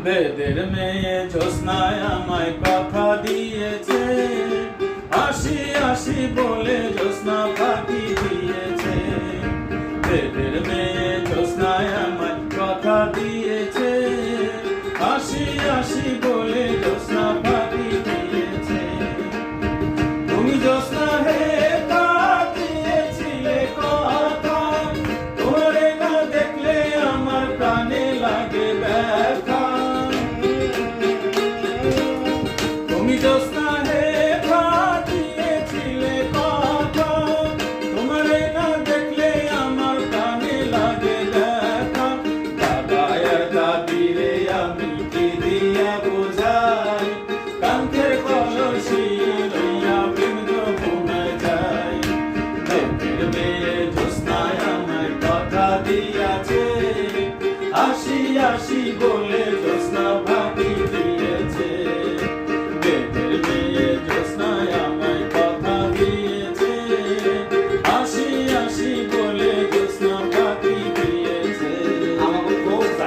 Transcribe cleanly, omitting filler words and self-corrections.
বেদের মেয়ে জ্যোৎস্নায় আমায় কথা দিয়েছে, আসি আসি বলে জ্যোৎস্না ফাঁকি দিয়েছে। বেদের মেয়ে জ্যোৎস্নায় আমায় কথা দিয়েছে, আসি আসি বলে জ্যোৎস্না ফাঁকি দিয়েছে। তুমি জ্যোৎস্না হে দিয়েছিলে কথা, তোমারে না দেখলে আমার প্রাণে লাগে ব্যথা। তুমি জ্যোৎস্না হে দিয়েছিলে কথা, তোমারে না দেখলে আমার প্রাণে লাগে ব্যথা। দাদা আর দাদি রে আমি কি দিয়া বোঝাই, কান্তের কলসি লইয়া প্রেম যমুনায় যাই। বেদের মেয়ে জ্যোৎস্নায় আমায় কথা দিয়াছে, আসি আসি বলে